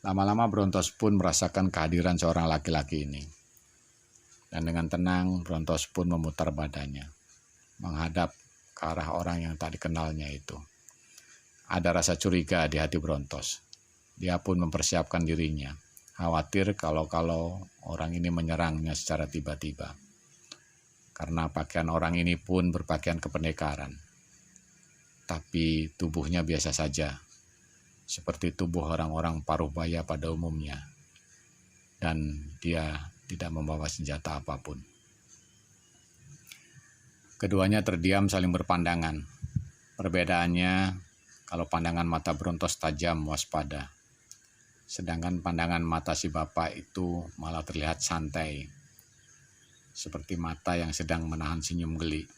Lama-lama Brontos pun merasakan kehadiran seorang laki-laki ini. Dan dengan tenang Brontos pun memutar badannya, menghadap ke arah orang yang tak dikenalnya itu. Ada rasa curiga di hati Brontos. Dia pun mempersiapkan dirinya, khawatir kalau orang ini menyerangnya secara tiba-tiba. Karena pakaian orang ini pun berpakaian kependekaran. Tapi tubuhnya biasa saja, seperti tubuh orang-orang Paruhbaya pada umumnya. Dan dia tidak membawa senjata apapun. Keduanya terdiam saling berpandangan. Perbedaannya, kalau pandangan mata Brontos tajam waspada, sedangkan pandangan mata si bapak itu malah terlihat santai, seperti mata yang sedang menahan senyum geli,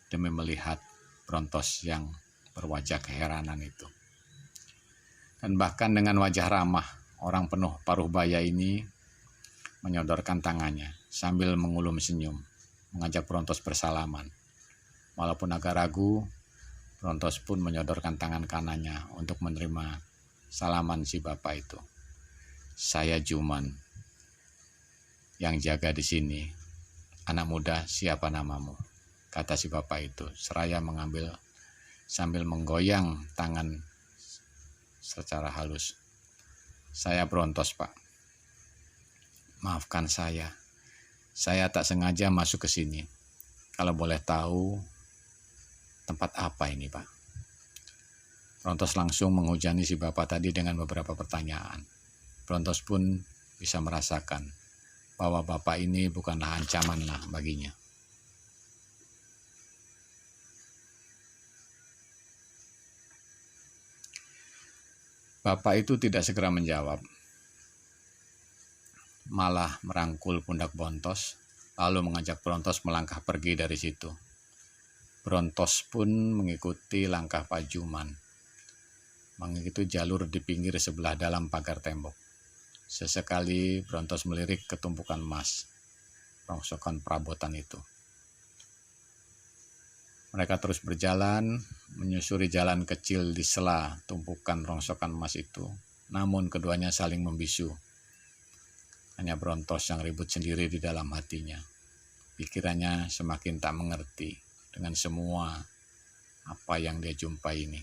demi melihat Brontos yang berwajah keheranan itu. Dan bahkan dengan wajah ramah, orang penuh Paruhbaya ini menyodorkan tangannya sambil mengulum senyum, mengajak Brontos bersalaman. Walaupun agak ragu, Brontos pun menyodorkan tangan kanannya untuk menerima salaman si bapak itu. "Saya Juman yang jaga di sini. Anak muda, siapa namamu?" kata si bapak itu, seraya mengambil sambil menggoyang tangan secara halus. "Saya Brontos, Pak. Maafkan saya tak sengaja masuk ke sini. Kalau boleh tahu, tempat apa ini, Pak?" Brontos langsung menghujani si bapak tadi dengan beberapa pertanyaan. Brontos pun bisa merasakan bahwa bapak ini bukanlah ancaman lah baginya. Bapak itu tidak segera menjawab, malah merangkul pundak Brontos, lalu mengajak Brontos melangkah pergi dari situ. Brontos pun mengikuti langkah Pak Juman, mengikuti jalur di pinggir sebelah dalam pagar tembok. Sesekali Brontos melirik ke tumpukan emas, rongsokan perabotan itu. Mereka terus berjalan, menyusuri jalan kecil di sela tumpukan rongsokan emas itu, namun keduanya saling membisu. Hanya Brontos yang ribut sendiri di dalam hatinya. Pikirannya semakin tak mengerti dengan semua apa yang dia jumpai ini.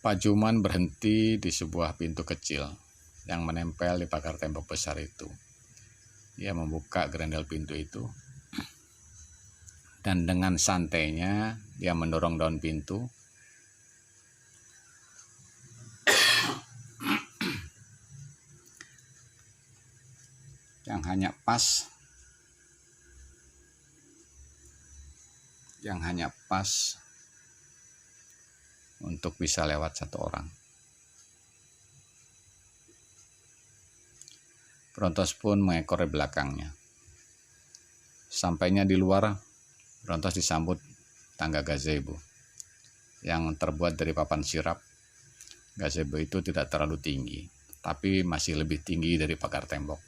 Pak Juman berhenti di sebuah pintu kecil yang menempel di pagar tembok besar itu. Dia membuka gerendel pintu itu, dan dengan santainya dia mendorong daun pintu. yang hanya pas untuk bisa lewat satu orang. Brontos pun mengekor di belakangnya. Sampainya di luar, Brontos disambut tangga gazebo yang terbuat dari papan sirap. Gazebo itu tidak terlalu tinggi, tapi masih lebih tinggi dari pagar tembok.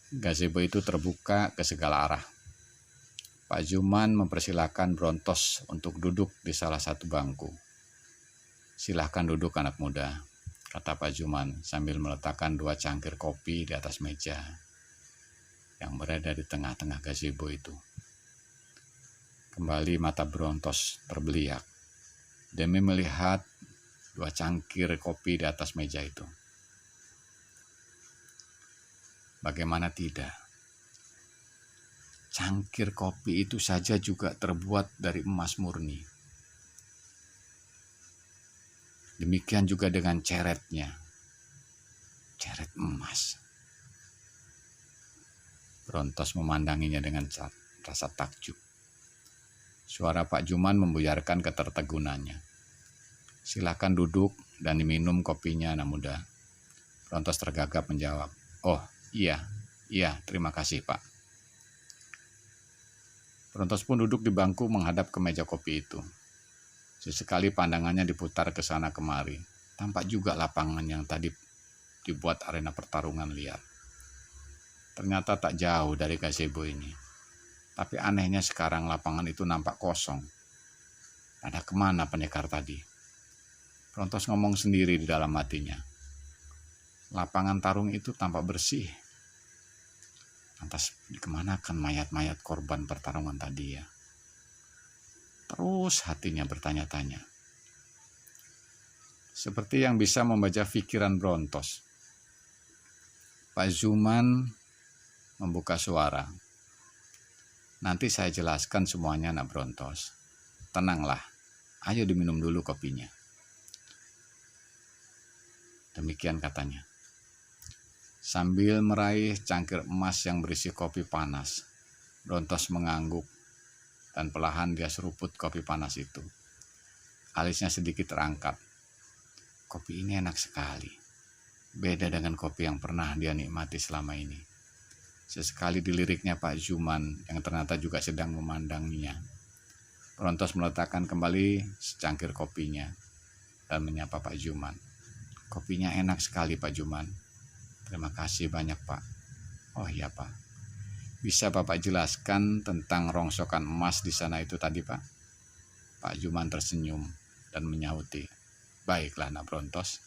Gazebo itu terbuka ke segala arah. Pak Juman mempersilahkan Brontos untuk duduk di salah satu bangku. "Silahkan duduk anak muda," kata Pak Juman sambil meletakkan 2 cangkir kopi di atas meja yang berada di tengah-tengah gazebo itu. Kembali mata Brontos terbeliak demi melihat 2 cangkir kopi di atas meja itu. Bagaimana tidak? Cangkir kopi itu saja juga terbuat dari emas murni. Demikian juga dengan ceretnya, ceret emas. Brontos memandanginya dengan rasa takjub. Suara Pak Juman membuyarkan ketertegunannya. "Silakan duduk dan diminum kopinya, anak muda." Brontos tergagap menjawab, "Oh iya, terima kasih Pak." Brontos pun duduk di bangku menghadap ke meja kopi itu. Sesekali pandangannya diputar ke sana kemari, Tampak juga lapangan yang tadi dibuat arena pertarungan liar. Ternyata tak jauh dari gazebo ini. Tapi anehnya sekarang lapangan itu nampak kosong. Ada kemana pendekar tadi? Brontos ngomong sendiri di dalam hatinya. Lapangan tarung itu tampak bersih. Lantas dikemanakan mayat-mayat korban pertarungan tadi ya? Terus hatinya bertanya-tanya. Seperti yang bisa membaca pikiran Brontos. Pak Zuman membuka suara. Nanti saya jelaskan semuanya, Nak Brontos. Tenanglah, ayo diminum dulu kopinya. Demikian katanya. Sambil meraih cangkir emas yang berisi kopi panas, Brontos mengangguk dan perlahan dia seruput kopi panas itu. Alisnya sedikit terangkat. Kopi ini enak sekali. Beda dengan kopi yang pernah dia nikmati selama ini. Sesekali diliriknya Pak Zuman yang ternyata juga sedang memandanginya. Brontos meletakkan kembali secangkir kopinya dan menyapa Pak Zuman. Kopinya enak sekali Pak Zuman. Terima kasih banyak Pak. Oh iya Pak. Bisa Bapak jelaskan tentang rongsokan emas di sana itu tadi Pak? Pak Zuman tersenyum dan menyauti. Baiklah Nak Brontos.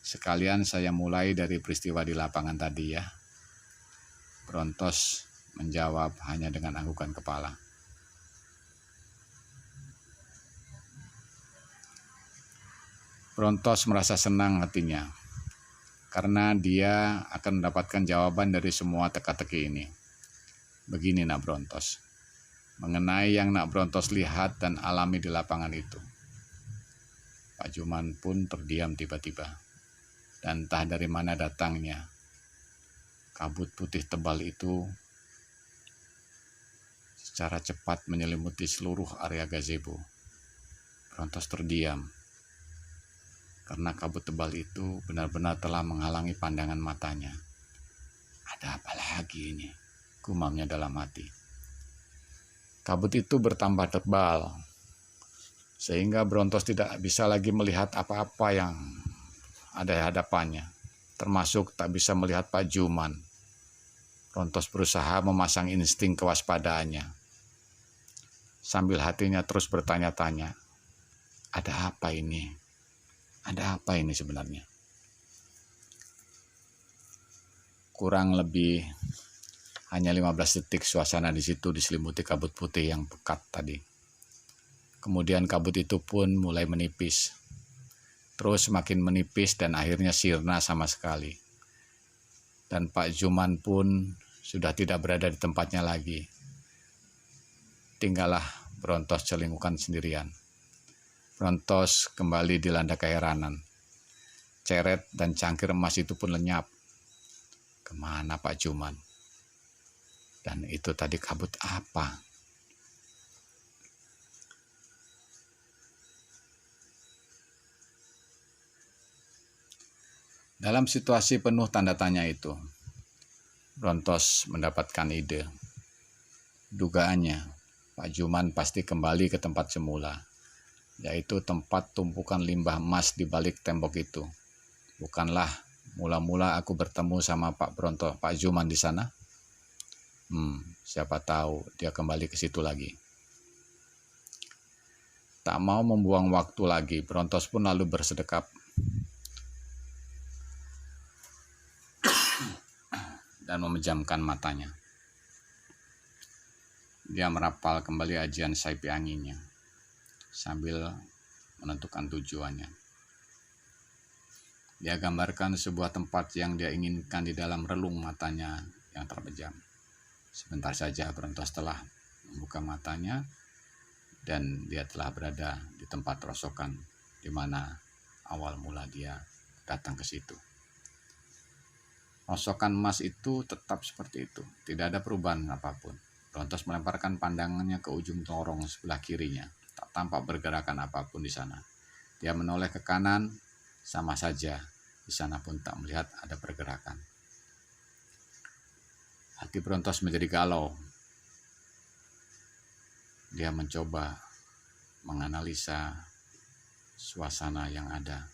Sekalian saya mulai dari peristiwa di lapangan tadi ya. Brontos menjawab hanya dengan anggukan kepala. Brontos merasa senang hatinya karena dia akan mendapatkan jawaban dari semua teka-teki ini. Begini Nak Brontos, mengenai yang Nak Brontos lihat dan alami di lapangan itu. Pak Zuman pun terdiam tiba-tiba, dan entah dari mana datangnya. Kabut putih tebal itu secara cepat menyelimuti seluruh area gazebo. Brontos terdiam, karena kabut tebal itu benar-benar telah menghalangi pandangan matanya. Ada apa lagi ini? Gumamnya dalam hati. Kabut itu bertambah tebal, sehingga Brontos tidak bisa lagi melihat apa-apa yang ada di hadapannya, termasuk tak bisa melihat Pak Zuman. Brontos berusaha memasang insting kewaspadaannya, sambil hatinya terus bertanya-tanya, ada apa ini? Ada apa ini sebenarnya? Kurang lebih hanya 15 detik suasana di situ diselimuti kabut putih yang pekat tadi. Kemudian kabut itu pun mulai menipis. Terus semakin menipis dan akhirnya sirna sama sekali. Dan Pak Zuman pun sudah tidak berada di tempatnya lagi. Tinggallah Brontos celingukan sendirian. Brontos kembali dilanda keheranan. Ceret dan cangkir emas itu pun lenyap. Kemana Pak Zuman? Dan itu tadi kabut apa? Dalam situasi penuh tanda tanya itu, Brontos mendapatkan ide. Dugaannya, Pak Zuman pasti kembali ke tempat semula, yaitu tempat tumpukan limbah emas di balik tembok itu. Bukanlah mula-mula aku bertemu sama Pak Zuman di sana? Siapa tahu dia kembali ke situ lagi. Tak mau membuang waktu lagi, Brontos pun lalu bersedekap dan memejamkan matanya. Dia merapal kembali ajian Saipi Anginnya sambil menentukan tujuannya. Dia gambarkan sebuah tempat yang dia inginkan di dalam relung matanya yang terpejam. Sebentar saja Brontos telah membuka matanya dan dia telah berada di tempat rosokan di mana awal mula dia datang ke situ. Rosokan emas itu tetap seperti itu, tidak ada perubahan apapun. Brontos melemparkan pandangannya ke ujung lorong sebelah kirinya, tak tampak pergerakan apapun di sana. Dia menoleh ke kanan, sama saja, di sana pun tak melihat ada pergerakan. Hati Brontos menjadi galau. Dia mencoba menganalisa suasana yang ada.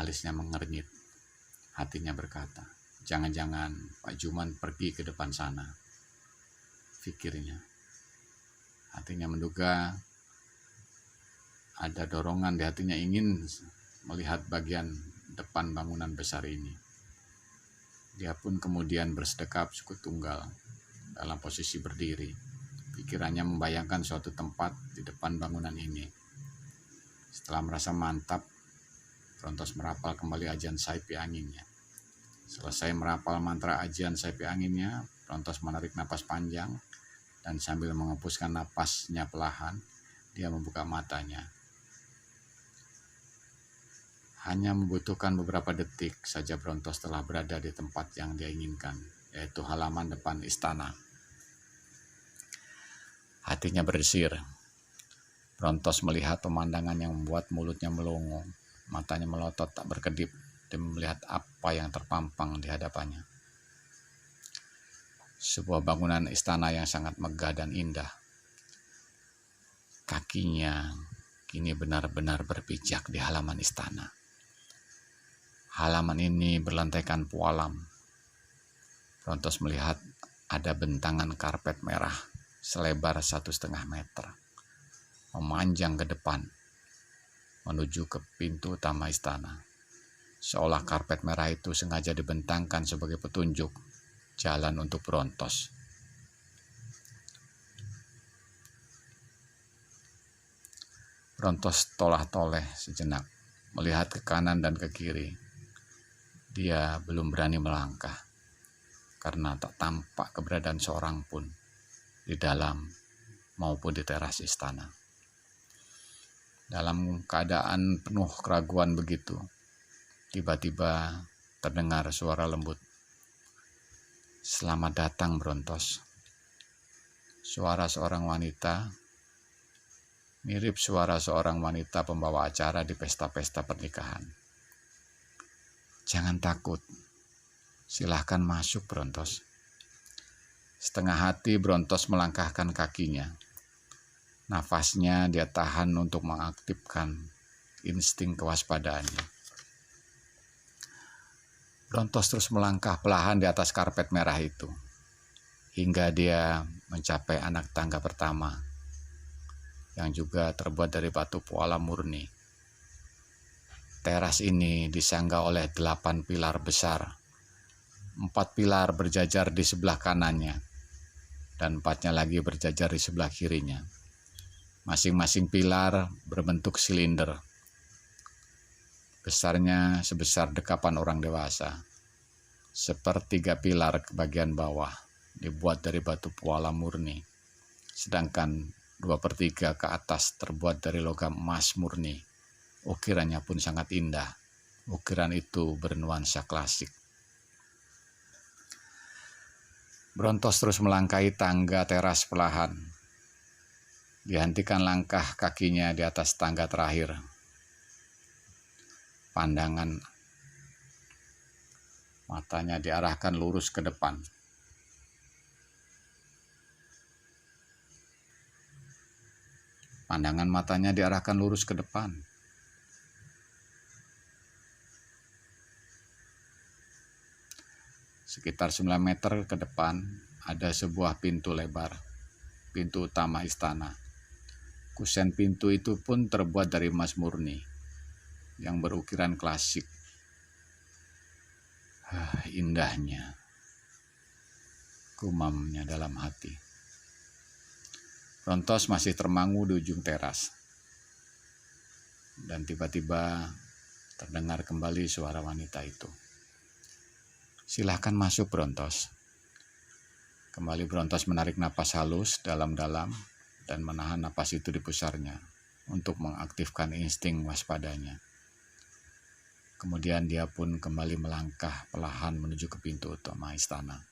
Alisnya mengernyit. Hatinya berkata, jangan-jangan Pak Juman pergi ke depan sana. Pikirnya. Hatinya menduga ada dorongan di hatinya ingin melihat bagian depan bangunan besar ini. Dia pun kemudian bersedekap suku tunggal dalam posisi berdiri. Pikirannya membayangkan suatu tempat di depan bangunan ini. Setelah merasa mantap, Brontos merapal kembali ajian saipi anginnya. Selesai merapal mantra ajian saipi anginnya, Brontos menarik napas panjang dan sambil menghembuskan napasnya perlahan, dia membuka matanya. Hanya membutuhkan beberapa detik saja Brontos telah berada di tempat yang dia inginkan, yaitu halaman depan istana. Hatinya berdesir. Brontos melihat pemandangan yang membuat mulutnya melongo, matanya melotot tak berkedip dan melihat apa yang terpampang di hadapannya. Sebuah bangunan istana yang sangat megah dan indah. Kakinya kini benar-benar berpijak di halaman istana. Halaman ini berlantaikan pualam. Brontos melihat ada bentangan karpet merah selebar 1,5 meter, memanjang ke depan, menuju ke pintu utama istana. Seolah karpet merah itu sengaja dibentangkan sebagai petunjuk jalan untuk Brontos. Brontos tolah-toleh sejenak, melihat ke kanan dan ke kiri. Dia belum berani melangkah, karena tak tampak keberadaan seorang pun di dalam maupun di teras istana. Dalam keadaan penuh keraguan begitu, tiba-tiba terdengar suara lembut. Selamat datang Brontos. Suara seorang wanita, mirip suara seorang wanita pembawa acara di pesta-pesta pernikahan. Jangan takut, silahkan masuk Brontos. Setengah hati Brontos melangkahkan kakinya. Nafasnya dia tahan untuk mengaktifkan insting kewaspadaannya. Brontos terus melangkah perlahan di atas karpet merah itu, hingga dia mencapai anak tangga pertama, yang juga terbuat dari batu puala murni. Teras ini disangga oleh 8 pilar besar. 4 pilar berjajar di sebelah kanannya, dan 4-nya lagi berjajar di sebelah kirinya. Masing-masing pilar berbentuk silinder. Besarnya sebesar dekapan orang dewasa. 1/3 pilar ke bagian bawah dibuat dari batu puala murni, sedangkan 2/3 ke atas terbuat dari logam emas murni. Ukirannya pun sangat indah. Ukiran itu bernuansa klasik. Brontos terus melangkahi tangga teras perlahan. Dihentikan langkah kakinya di atas tangga terakhir. Pandangan matanya diarahkan lurus ke depan. Pandangan matanya diarahkan lurus ke depan. Sekitar 9 meter ke depan ada sebuah pintu lebar, pintu utama istana. Kusen pintu itu pun terbuat dari emas murni yang berukiran klasik. Indahnya, gumamnya dalam hati. Brontos masih termangu di ujung teras. Dan tiba-tiba terdengar kembali suara wanita itu. Silahkan masuk Brontos. Kembali Brontos menarik napas halus dalam-dalam dan menahan napas itu di pusarnya untuk mengaktifkan insting waspadanya. Kemudian dia pun kembali melangkah perlahan menuju ke pintu utama istana.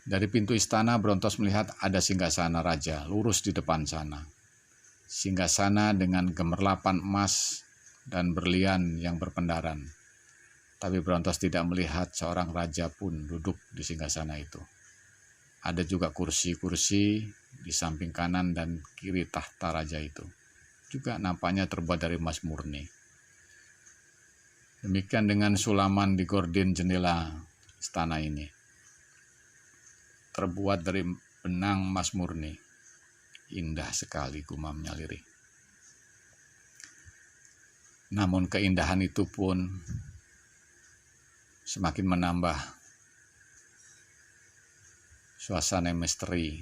Dari pintu istana Brontos melihat ada singgasana raja lurus di depan sana. Singgasana dengan gemerlapan emas dan berlian yang berpendaran. Tapi Brontos tidak melihat seorang raja pun duduk di singgasana itu. Ada juga kursi-kursi di samping kanan dan kiri tahta raja itu. juga nampaknya terbuat dari emas murni. Demikian dengan sulaman di gorden jendela istana ini, terbuat dari benang emas murni. Indah sekali, gumamnya lirih. Namun keindahan itu pun semakin menambah suasana misteri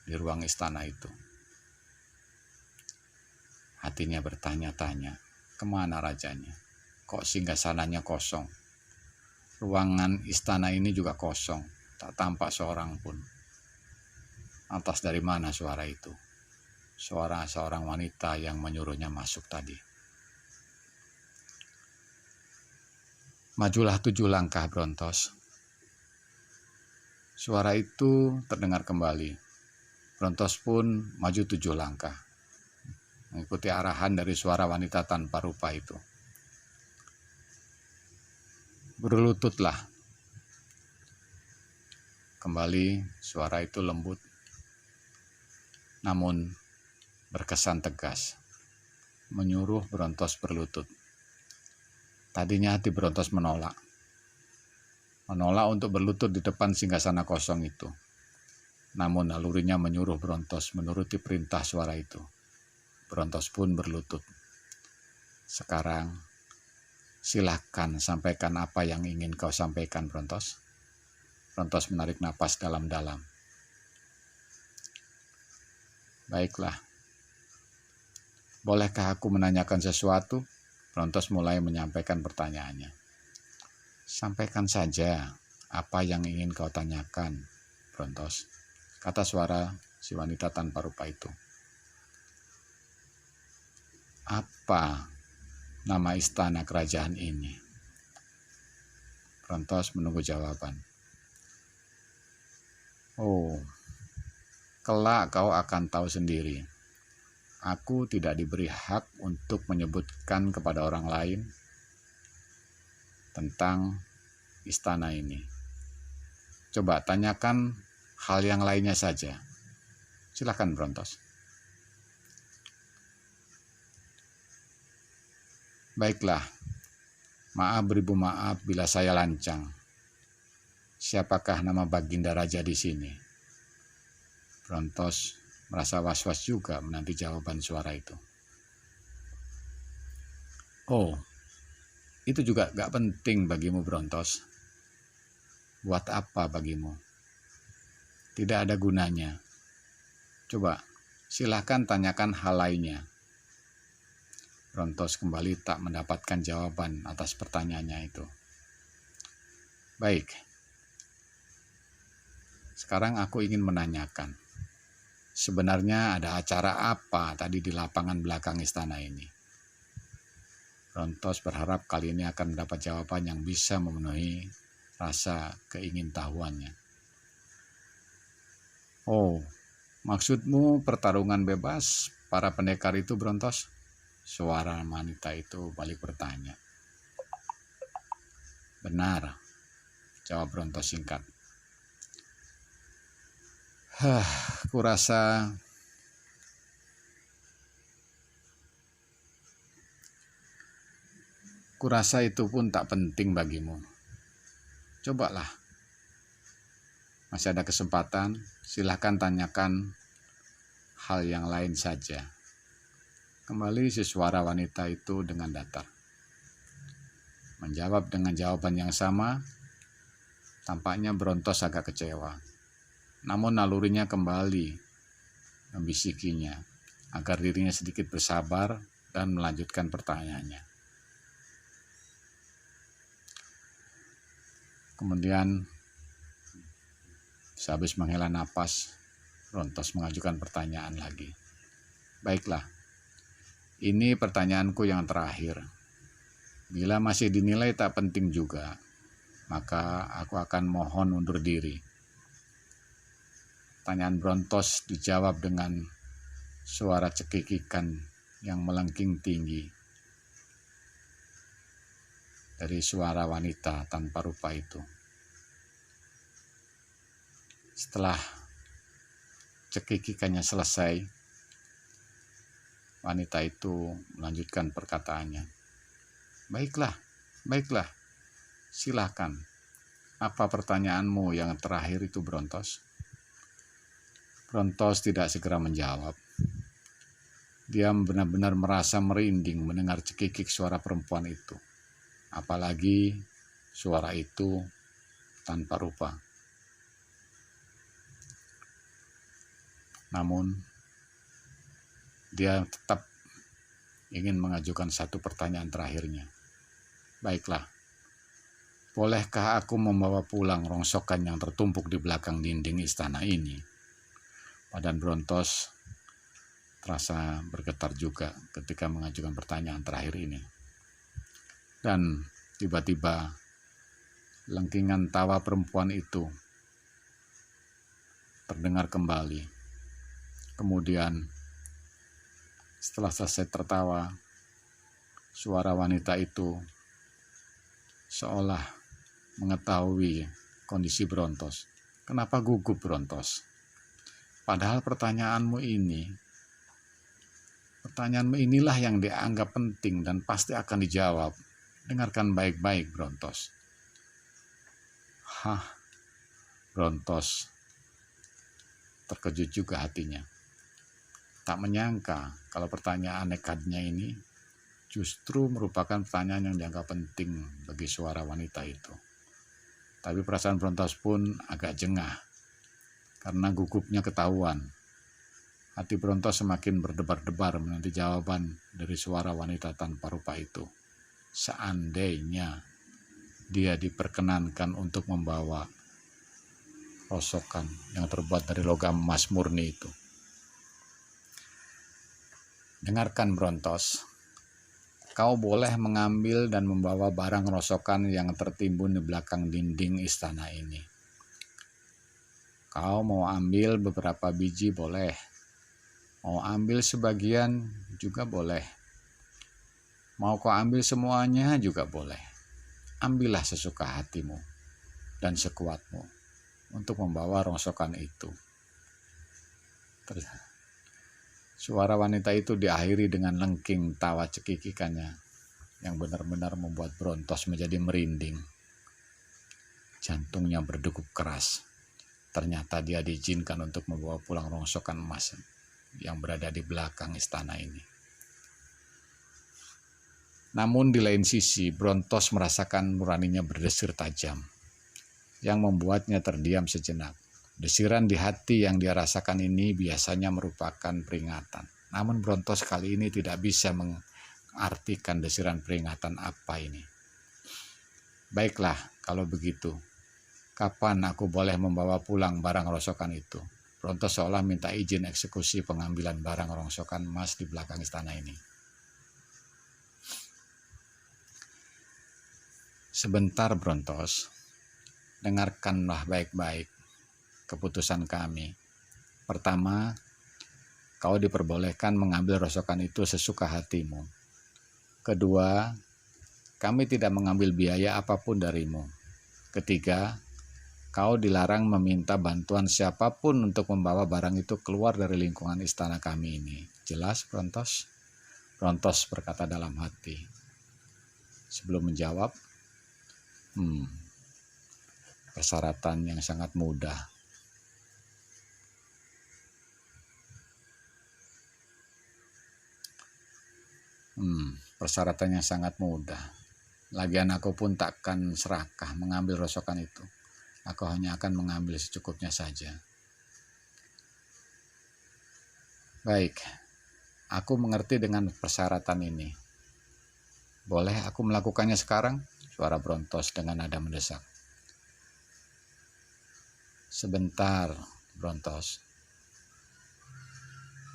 di ruang istana itu. Hatinya bertanya-tanya, kemana rajanya? Kok singgasananya kosong? Ruangan istana ini juga kosong, tak tampak seorang pun. Atas dari mana suara itu? Suara seorang wanita yang menyuruhnya masuk tadi. Majulah 7 langkah, Brontos. Suara itu terdengar kembali. Brontos pun maju 7 langkah, mengikuti arahan dari suara wanita tanpa rupa itu. Berlututlah. Kembali suara itu lembut, namun berkesan tegas, menyuruh Brontos berlutut. Tadinya hati Brontos menolak untuk berlutut di depan singgasana kosong itu. Namun nalurinya menyuruh Brontos menuruti perintah suara itu. Brontos pun berlutut. Sekarang, silakan sampaikan apa yang ingin kau sampaikan, Brontos. Brontos menarik napas dalam-dalam. Baiklah. Bolehkah aku menanyakan sesuatu? Brontos mulai menyampaikan pertanyaannya. Sampaikan saja apa yang ingin kau tanyakan, Brontos, kata suara si wanita tanpa rupa itu. Apa nama istana kerajaan ini? Brontos menunggu jawaban. Oh, kelak kau akan tahu sendiri. Aku tidak diberi hak untuk menyebutkan kepada orang lain tentang istana ini. Coba tanyakan hal yang lainnya saja. Silakan, Brontos. Baiklah, maaf beribu maaf bila saya lancang. Siapakah nama Baginda Raja di sini? Brontos merasa was-was juga menanti jawaban suara itu. Oh, itu juga gak penting bagimu, Brontos. Buat apa bagimu? Tidak ada gunanya. Coba, silakan tanyakan hal lainnya. Brontos kembali tak mendapatkan jawaban atas pertanyaannya itu. Baik. Sekarang aku ingin menanyakan. Sebenarnya ada acara apa tadi di lapangan belakang istana ini? Brontos berharap kali ini akan mendapat jawaban yang bisa memenuhi rasa keingintahuannya. Oh, maksudmu pertarungan bebas para pendekar itu, Brontos? Suara wanita itu balik bertanya. Benar, jawab Brontos singkat. Kurasa itu pun tak penting bagimu. Cobalah. Masih ada kesempatan, silahkan tanyakan hal yang lain saja. Kembali si suara wanita itu dengan datar. Menjawab dengan jawaban yang sama, tampaknya Brontos agak kecewa. Namun nalurinya kembali membisikinya agar dirinya sedikit bersabar dan melanjutkan pertanyaannya. Kemudian sehabis menghela napas, Brontos mengajukan pertanyaan lagi. Baiklah, ini pertanyaanku yang terakhir. Bila masih dinilai tak penting juga, maka aku akan mohon undur diri. Pertanyaan Brontos dijawab dengan suara cekikikan yang melengking tinggi dari suara wanita tanpa rupa itu. Setelah cekikikannya selesai, wanita itu melanjutkan perkataannya. Baiklah, baiklah, silahkan. Apa pertanyaanmu yang terakhir itu, Brontos? Brontos tidak segera menjawab. Dia benar-benar merasa merinding mendengar cekikik suara perempuan itu. Apalagi suara itu tanpa rupa. Namun, dia tetap ingin mengajukan satu pertanyaan terakhirnya. Baiklah, bolehkah aku membawa pulang rongsokan yang tertumpuk di belakang dinding istana ini? Badan Brontos terasa bergetar juga ketika mengajukan pertanyaan terakhir ini. Dan tiba-tiba lengkingan tawa perempuan itu terdengar kembali. Kemudian setelah selesai tertawa, suara wanita itu seolah mengetahui kondisi Brontos. Kenapa gugup Brontos? Padahal pertanyaanmu inilah yang dianggap penting dan pasti akan dijawab. Dengarkan baik-baik, Brontos. Hah, Brontos terkejut juga hatinya. Tak menyangka kalau pertanyaan nekatnya ini justru merupakan pertanyaan yang dianggap penting bagi suara wanita itu. Tapi perasaan Brontos pun agak jengah karena gugupnya ketahuan. Hati Brontos semakin berdebar-debar menanti jawaban dari suara wanita tanpa rupa itu. Seandainya dia diperkenankan untuk membawa rosokan yang terbuat dari logam emas murni itu. Dengarkan Brontos. Kau boleh mengambil dan membawa barang rosokan yang tertimbun di belakang dinding istana ini. Kau mau ambil beberapa biji boleh. Mau ambil sebagian juga boleh. Mau kau ambil semuanya juga boleh. Ambillah sesuka hatimu dan sekuatmu untuk membawa rongsokan itu. Suara wanita itu diakhiri dengan lengking tawa cekikikannya yang benar-benar membuat Brontos menjadi merinding. Jantungnya berdegup keras. Ternyata dia diizinkan untuk membawa pulang rongsokan emas yang berada di belakang istana ini. Namun di lain sisi, Brontos merasakan nuraninya berdesir tajam, yang membuatnya terdiam sejenak. Desiran di hati yang dia rasakan ini biasanya merupakan peringatan. Namun Brontos kali ini tidak bisa mengartikan desiran peringatan apa ini. Baiklah, kalau begitu. Kapan aku boleh membawa pulang barang rongsokan itu? Brontos seolah minta izin eksekusi pengambilan barang rongsokan emas di belakang istana ini. Sebentar Brontos, dengarkanlah baik-baik keputusan kami. Pertama, kau diperbolehkan mengambil rosokan itu sesuka hatimu. Kedua, kami tidak mengambil biaya apapun darimu. Ketiga, kau dilarang meminta bantuan siapapun untuk membawa barang itu keluar dari lingkungan istana kami ini. Jelas, Brontos? Brontos berkata dalam hati. Sebelum menjawab, persyaratan yang sangat mudah. Persyaratannya sangat mudah. Lagian aku pun takkan serakah mengambil rosokan itu. Aku hanya akan mengambil secukupnya saja. Baik, aku mengerti dengan persyaratan ini. Boleh aku melakukannya sekarang? Suara Brontos dengan nada mendesak. Sebentar, Brontos.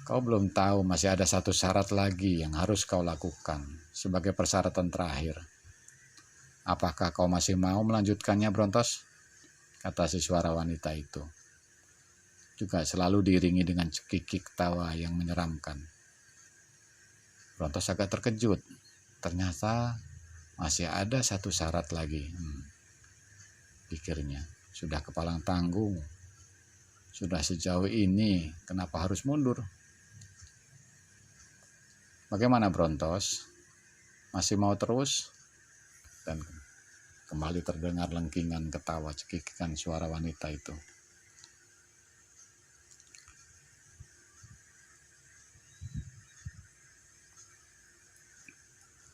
Kau belum tahu masih ada satu syarat lagi yang harus kau lakukan sebagai persyaratan terakhir. Apakah kau masih mau melanjutkannya, Brontos? Kata si suara wanita itu. Juga selalu diiringi dengan cekikik tawa yang menyeramkan. Brontos agak terkejut. Ternyata masih ada satu syarat lagi. Pikirnya, sudah kepalang tanggung. Sudah sejauh ini, kenapa harus mundur? Bagaimana Brontos? Masih mau terus? Dan kembali terdengar lengkingan ketawa, cekikikan suara wanita itu.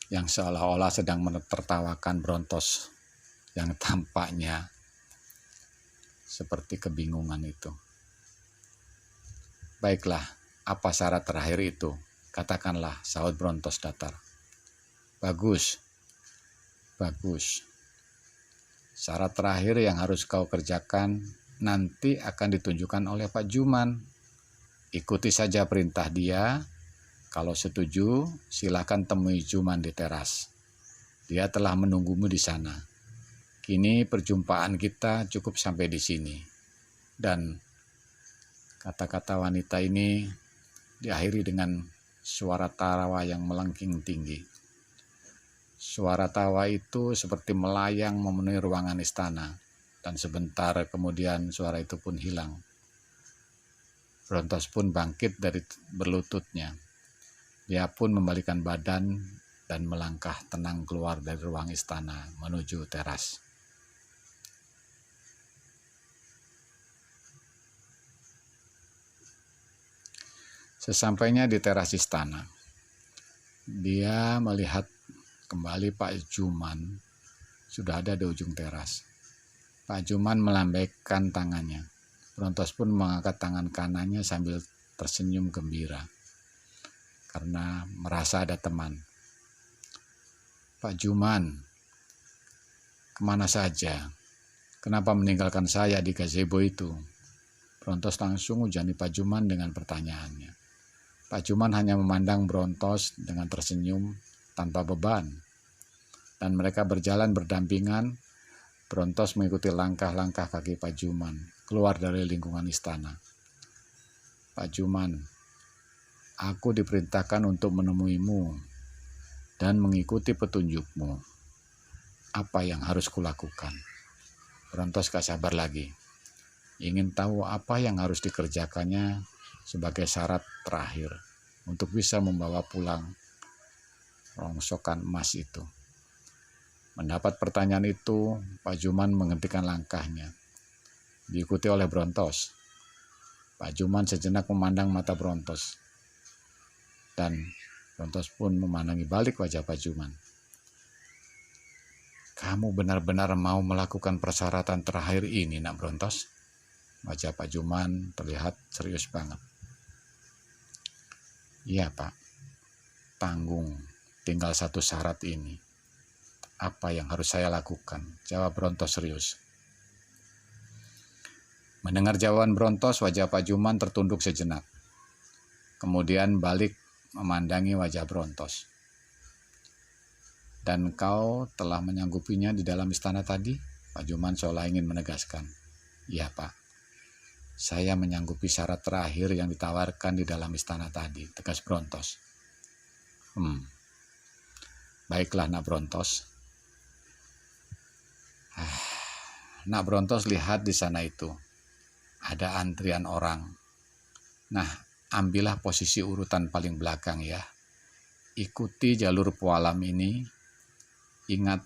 Yang seolah-olah sedang menertawakan Brontos yang tampaknya seperti kebingungan itu. Baiklah, apa syarat terakhir itu? Katakanlah, sahut Brontos datar. Bagus, bagus. Syarat terakhir yang harus kau kerjakan nanti akan ditunjukkan oleh Pak Juman. Ikuti saja perintah dia. Kalau setuju, silakan temui Juman di teras. Dia telah menunggumu di sana. Kini perjumpaan kita cukup sampai di sini. Dan kata-kata wanita ini diakhiri dengan suara tawa yang melengking tinggi. Suara tawa itu seperti melayang memenuhi ruangan istana. Dan sebentar kemudian suara itu pun hilang. Brontos pun bangkit dari berlututnya. Dia pun membalikan badan dan melangkah tenang keluar dari ruang istana menuju teras. Sesampainya di teras istana, dia melihat kembali Pak Juman sudah ada di ujung teras. Pak Juman melambaikan tangannya. Brontos pun mengangkat tangan kanannya sambil tersenyum gembira karena merasa ada teman. Pak Juman, kemana saja? Kenapa meninggalkan saya di gazebo itu? Brontos langsung ujani Pak Juman dengan pertanyaannya. Pak Juman hanya memandang Brontos dengan tersenyum tanpa beban. Dan mereka berjalan berdampingan. Brontos mengikuti langkah-langkah kaki Pak Juman keluar dari lingkungan istana. Pak Juman, aku diperintahkan untuk menemuimu dan mengikuti petunjukmu. Apa yang harus kulakukan? Brontos gak sabar lagi. Ingin tahu apa yang harus dikerjakannya sebagai syarat terakhir untuk bisa membawa pulang rongsokan emas itu. Mendapat pertanyaan itu, Pak Juman menghentikan langkahnya. Diikuti oleh Brontos. Pak Juman sejenak memandang mata Brontos. Dan Brontos pun memandangi balik wajah Pak Juman. Kamu benar-benar mau melakukan persyaratan terakhir ini, nak Brontos? Wajah Pak Juman terlihat serius banget. Iya, Pak. Tanggung. Tinggal satu syarat ini. Apa yang harus saya lakukan? Jawab Brontos serius. Mendengar jawaban Brontos, wajah Pak Juman tertunduk sejenak. Kemudian balik memandangi wajah Brontos. Dan kau telah menyanggupinya di dalam istana tadi? Pak Juman seolah ingin menegaskan. Iya, Pak. Saya menyanggupi syarat terakhir yang ditawarkan di dalam istana tadi, tegas Brontos. Baiklah, nak Brontos. Nak Brontos, lihat di sana itu. Ada antrian orang. Nah, ambillah posisi urutan paling belakang ya. Ikuti jalur pualam ini. Ingat,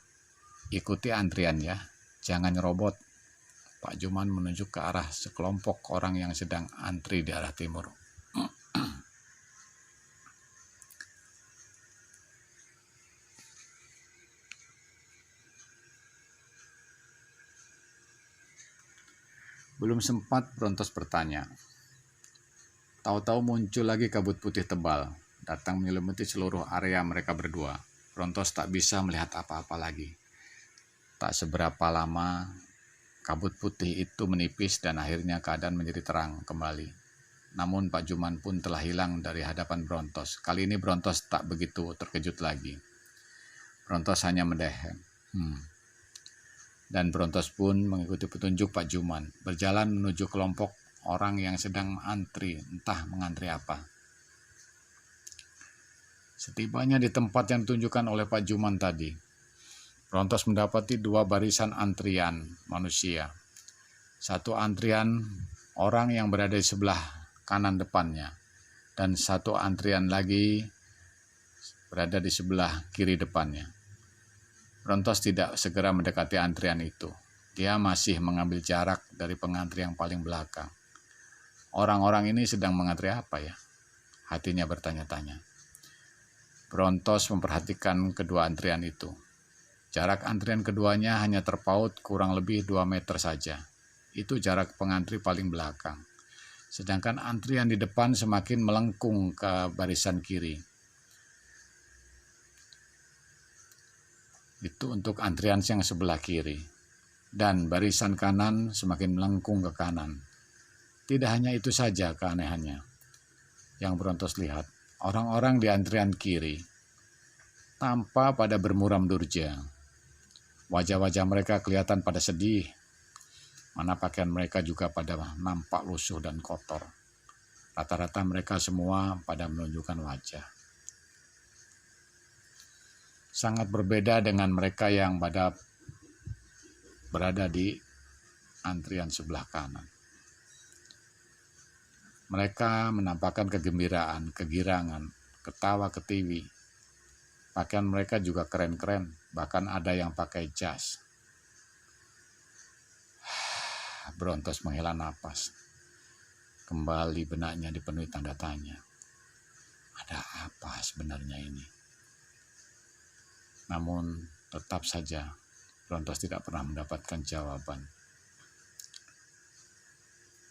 ikuti antrian ya. Jangan nyerobot. Pak Juman menunjuk ke arah sekelompok orang yang sedang antri di arah timur. Belum sempat Brontos bertanya. Tahu-tahu muncul lagi kabut putih tebal, datang menyelimuti seluruh area mereka berdua. Brontos tak bisa melihat apa-apa lagi. Tak seberapa lama, kabut putih itu menipis dan akhirnya keadaan menjadi terang kembali. Namun Pak Juman pun telah hilang dari hadapan Brontos. Kali ini Brontos tak begitu terkejut lagi. Brontos hanya mendehem. Dan Brontos pun mengikuti petunjuk Pak Juman, berjalan menuju kelompok orang yang sedang antri, entah mengantri apa. Setibanya di tempat yang ditunjukkan oleh Pak Juman tadi, Brontos mendapati dua barisan antrian manusia. Satu antrian orang yang berada di sebelah kanan depannya, dan satu antrian lagi berada di sebelah kiri depannya. Brontos tidak segera mendekati antrian itu. Dia masih mengambil jarak dari pengantri yang paling belakang. Orang-orang ini sedang mengantri apa ya? Hatinya bertanya-tanya. Brontos memperhatikan kedua antrian itu. Jarak antrian keduanya hanya terpaut kurang lebih 2 meter saja. Itu jarak pengantri paling belakang. Sedangkan antrian di depan semakin melengkung ke barisan kiri. Itu untuk antrian yang sebelah kiri. Dan barisan kanan semakin melengkung ke kanan. Tidak hanya itu saja keanehannya yang Brontos lihat. Orang-orang di antrian kiri tampak pada bermuram durja. Wajah-wajah mereka kelihatan pada sedih. Mana pakaian mereka juga pada nampak lusuh dan kotor. Rata-rata mereka semua pada menunjukkan wajah. Sangat berbeda dengan mereka yang berada di antrian sebelah kanan. Mereka menampakkan kegembiraan, kegirangan, ketawa ketiwi. Pakaian mereka juga keren-keren, bahkan ada yang pakai jas. Brontos menghela napas. Kembali benaknya dipenuhi tanda tanya. Ada apa sebenarnya ini? Namun tetap saja Brontos tidak pernah mendapatkan jawaban.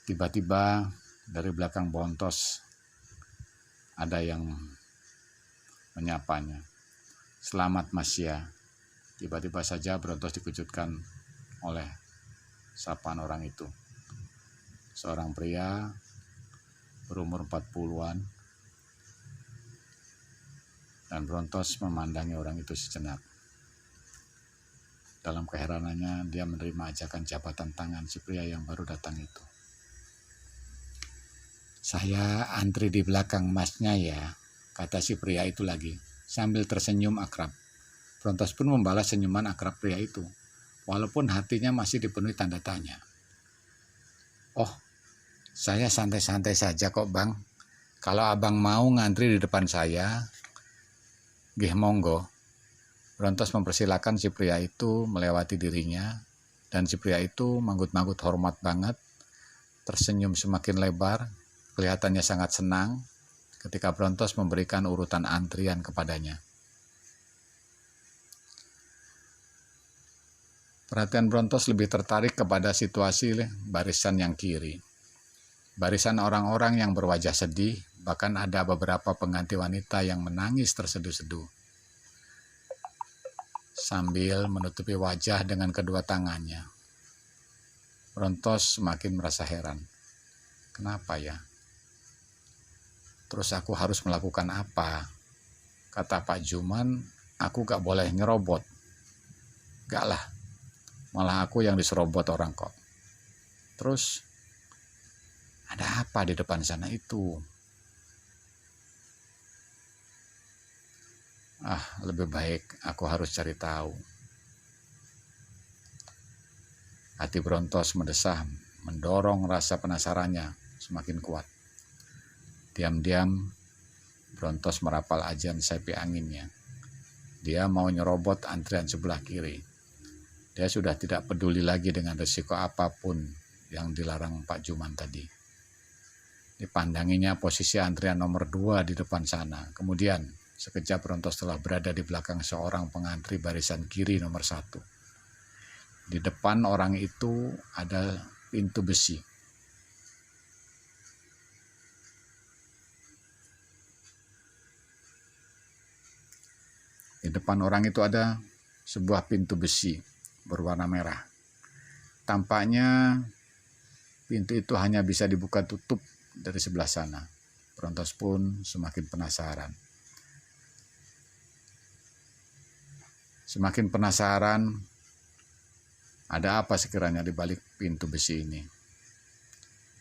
Tiba-tiba dari belakang Brontos ada yang menyapanya. Selamat Mas ya. Tiba-tiba saja Brontos dikejutkan oleh sapaan orang itu. Seorang pria berumur 40-an. Dan Brontos memandangi orang itu sejenak. Dalam keheranannya dia menerima ajakan jabatan tangan si pria yang baru datang itu. Saya antri di belakang masnya ya, kata si pria itu lagi, sambil tersenyum akrab. Brontos pun membalas senyuman akrab pria itu, walaupun hatinya masih dipenuhi tanda tanya. Oh, saya santai-santai saja kok bang. Kalau abang mau ngantri di depan saya, gih monggo. Brontos mempersilahkan si pria itu melewati dirinya, dan si pria itu manggut-manggut hormat banget, tersenyum semakin lebar, kelihatannya sangat senang ketika Brontos memberikan urutan antrian kepadanya. Perhatian Brontos lebih tertarik kepada situasi barisan yang kiri. Barisan orang-orang yang berwajah sedih, bahkan ada beberapa pengganti wanita yang menangis terseduh-seduh. Sambil menutupi wajah dengan kedua tangannya. Brontos semakin merasa heran. Kenapa ya? Terus aku harus melakukan apa? Kata Pak Juman, aku gak boleh nyerobot. Gak lah, malah aku yang diserobot orang kok. Terus, ada apa di depan sana itu? Lebih baik aku harus cari tahu. Hati Brontos mendesah, mendorong rasa penasarannya semakin kuat. Diam-diam, Brontos merapal ajan sapi anginnya. Dia mau nyerobot antrian sebelah kiri. Dia sudah tidak peduli lagi dengan risiko apapun yang dilarang Pak Juman tadi. Dipandanginya posisi antrian nomor 2 di depan sana. Kemudian, sekejap Brontos telah berada di belakang seorang pengantri barisan kiri nomor 1. Di depan orang itu ada pintu besi. Di depan orang itu ada sebuah pintu besi berwarna merah. Tampaknya pintu itu hanya bisa dibuka tutup dari sebelah sana. Brontos pun semakin penasaran. Semakin penasaran, ada apa sekiranya di balik pintu besi ini?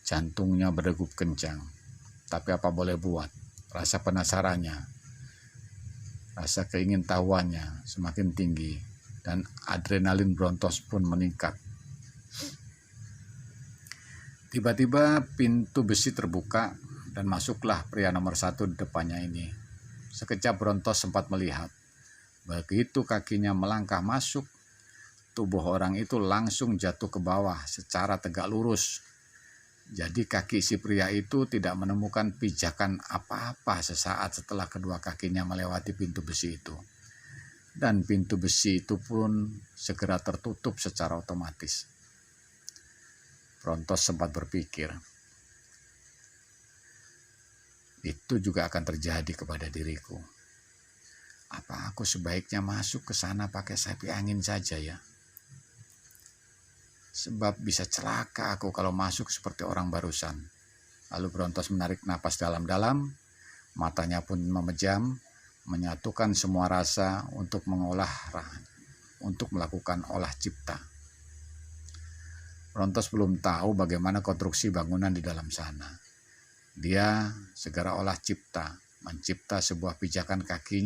Jantungnya berdegup kencang. Tapi apa boleh buat? Rasa penasarannya, rasa keingintahuannya semakin tinggi dan adrenalin Brontos pun meningkat. Tiba-tiba pintu besi terbuka dan masuklah pria nomor 1 di depannya ini. Sekejap Brontos sempat melihat. Begitu kakinya melangkah masuk, tubuh orang itu langsung jatuh ke bawah secara tegak lurus. Jadi kaki si pria itu tidak menemukan pijakan apa-apa sesaat setelah kedua kakinya melewati pintu besi itu. Dan pintu besi itu pun segera tertutup secara otomatis. Brontos sempat berpikir, itu juga akan terjadi kepada diriku. Apa aku sebaiknya masuk ke sana pakai sapi angin saja ya? Sebab bisa celaka aku kalau masuk seperti orang barusan. Lalu Brontos menarik napas dalam-dalam, matanya pun memejam, menyatukan semua rasa untuk melakukan olah cipta. Brontos belum tahu bagaimana konstruksi bangunan di dalam sana. Dia segera olah cipta, mencipta sebuah pijakan kakinya